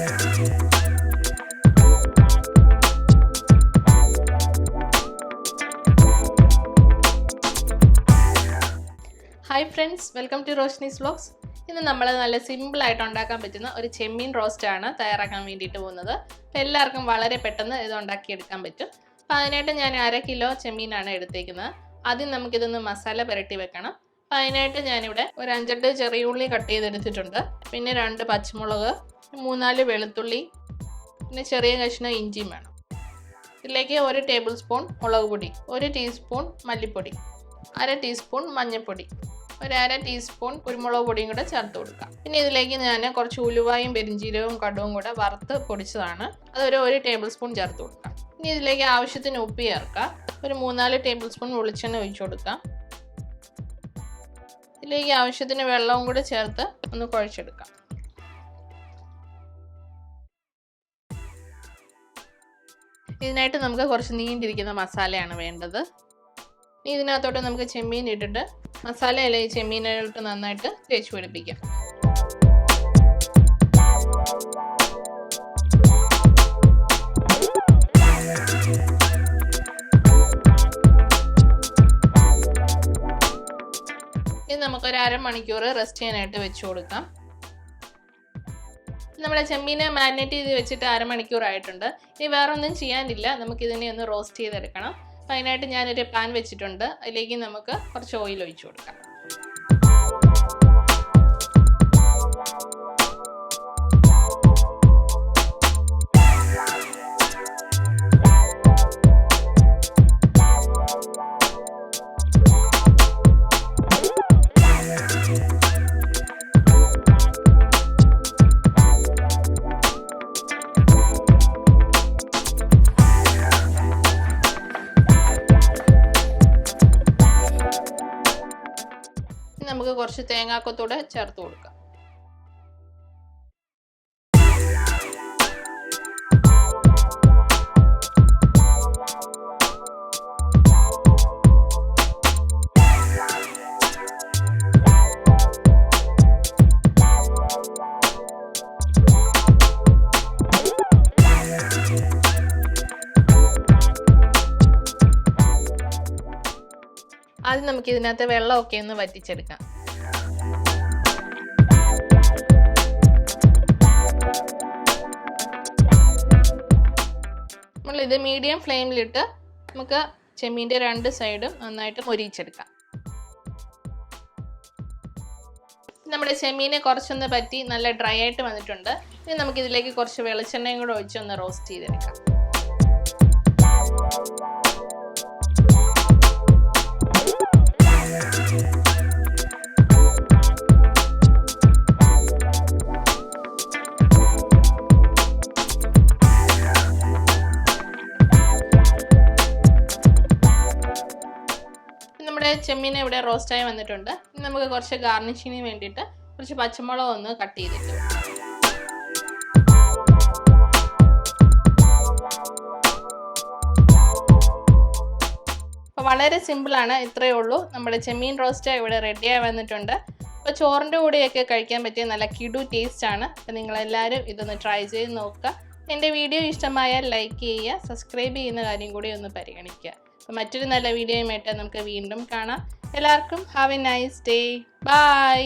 Hi friends, welcome to Roshni's Vlogs. ഇന്ന് നമ്മൾ നല്ല സിമ്പിൾ ആയിട്ട് ഉണ്ടാക്കാൻ പറ്റുന്ന ഒരു ചെമ്മീൻ റോസ്റ്റ് ആണ് തയ്യാറാക്കാൻ വേണ്ടിയിട്ട് പോകുന്നത്. അപ്പോൾ എല്ലാവർക്കും വളരെ പെട്ടെന്ന് ഇത് ഉണ്ടാക്കി എടുക്കാൻ പറ്റും. അപ്പോൾ അതിനായിട്ട് ഞാൻ 1/2 കിലോ ചെമ്മീനാണ് എടുത്തേക്കുന്നത്. ആദ്യം നമുക്ക് ഇതൊന്ന് മസാല പുരട്ടി വെക്കണം. അപ്പോൾ അതിനായിട്ട് ഞാനിവിടെ ഒരു 5-8 ചെറിയ ഉള്ളി കട്ട് ചെയ്തെടുത്തിട്ടുണ്ട്. പിന്നെ 2 പച്ചമുളക്, 3-4 വെളുത്തുള്ളി, പിന്നെ ചെറിയ കഷ്ണം ഇഞ്ചിയും വേണം. ഇതിലേക്ക് 1 ടേബിൾ സ്പൂൺ മുളക് പൊടി, 1 ടീസ്പൂൺ മല്ലിപ്പൊടി, 1/2 ടീസ്പൂൺ മഞ്ഞൾപ്പൊടി, 1/2 ടീസ്പൂൺ കുരുമുളക് പൊടിയും കൂടെ ചേർത്ത് കൊടുക്കാം. പിന്നെ ഇതിലേക്ക് ഞാൻ കുറച്ച് ഉലുവായും പെരിഞ്ചീരകവും കടുവും കൂടെ വറുത്ത് പൊടിച്ചതാണ്. അതൊരു 1 ടേബിൾ സ്പൂൺ ചേർത്ത് കൊടുക്കാം. ഇനി ഇതിലേക്ക് ആവശ്യത്തിന് ഉപ്പ് ചേർക്കാം. ഒരു 3-4 ടേബിൾ സ്പൂൺ വെളിച്ചെണ്ണ ഒഴിച്ചു കൊടുക്കാം. ഇതിലേക്ക് ആവശ്യത്തിന് വെള്ളവും കൂടെ ചേർത്ത് ഒന്ന് കുഴച്ചെടുക്കാം. ഇതിനായിട്ട് നമുക്ക് കുറച്ച് നീണ്ടിരിക്കുന്ന മസാലയാണ് വേണ്ടത്. ഇതിനകത്തോട്ട് നമുക്ക് ചെമ്മീൻ ഇട്ടിട്ട് മസാലയിലെ ഈ ചെമ്മീനിലോട്ട് നന്നായിട്ട് തേച്ച് പിടിപ്പിക്കാം. ഇത് നമുക്കൊരു 1/2 മണിക്കൂർ റെസ്റ്റ് ചെയ്യാനായിട്ട് വെച്ച് കൊടുക്കാം. നമ്മുടെ ചെമ്മീനെ മാരിനേറ്റ് ചെയ്ത് വെച്ചിട്ട് 1/2 മണിക്കൂർ ആയിട്ടുണ്ട്. ഇനി വേറെ ഒന്നും ചെയ്യാനില്ല, നമുക്കിതിനെ ഒന്ന് റോസ്റ്റ് ചെയ്തെടുക്കണം. അപ്പോൾ അതിനായിട്ട് ഞാനൊരു പാൻ വെച്ചിട്ടുണ്ട്. അതിലേക്ക് നമുക്ക് കുറച്ച് ഓയിൽ ഒഴിച്ചു കൊടുക്കാം. നമുക്ക് കുറച്ച് തേങ്ങാക്കൊത്തൂടെ ചേർത്ത് കൊടുക്കാം. ആദ്യം നമുക്ക് ഇതിനകത്ത് വെള്ളമൊക്കെ ഒന്ന് വറ്റിച്ചെടുക്കാം. നമ്മളിത് മീഡിയം ഫ്ലെയിമിലിട്ട് നമുക്ക് ചെമ്മീൻ്റെ 2 സൈഡും നന്നായിട്ട് മൊരിയിച്ചെടുക്കാം. നമ്മുടെ ചെമ്മീനെ കുറച്ചൊന്ന് പറ്റി നല്ല ഡ്രൈ ആയിട്ട് വന്നിട്ടുണ്ട്. ഇനി നമുക്കിതിലേക്ക് കുറച്ച് വെളിച്ചെണ്ണയും കൂടെ ഒഴിച്ചൊന്ന് റോസ്റ്റ് ചെയ്തെടുക്കാം. നമ്മുടെ ചെമ്മീൻ ഇവിടെ റോസ്റ്റായി വന്നിട്ടുണ്ട്. ഇനി നമുക്ക് കുറച്ച് ഗാർണിഷിന് വേണ്ടിയിട്ട് കുറച്ച് പച്ചമുളക് ഒന്ന് കട്ട് ചെയ്തിട്ട് അപ്പോൾ വളരെ സിമ്പിളാണ്. ഇത്രയേ ഉള്ളൂ. നമ്മുടെ ചെമ്മീൻ റോസ്റ്റ് ഇവിടെ റെഡിയായി വന്നിട്ടുണ്ട്. അപ്പോൾ ചോറിൻ്റെ കൂടെയൊക്കെ കഴിക്കാൻ പറ്റിയ നല്ല കിടു ടേസ്റ്റ് ആണ്. അപ്പോൾ നിങ്ങളെല്ലാവരും ഇതൊന്ന് ട്രൈ ചെയ്ത് നോക്കുക. എൻ്റെ വീഡിയോ ഇഷ്ടമായാൽ ലൈക്ക് ചെയ്യുക, സബ്സ്ക്രൈബ് ചെയ്യുന്ന കാര്യം കൂടി ഒന്ന് പരിഗണിക്കുക. അപ്പോൾ മറ്റൊരു നല്ല വീഡിയോയുമായിട്ട് നമുക്ക് വീണ്ടും കാണാം. എല്ലാവർക്കും have a nice day. By.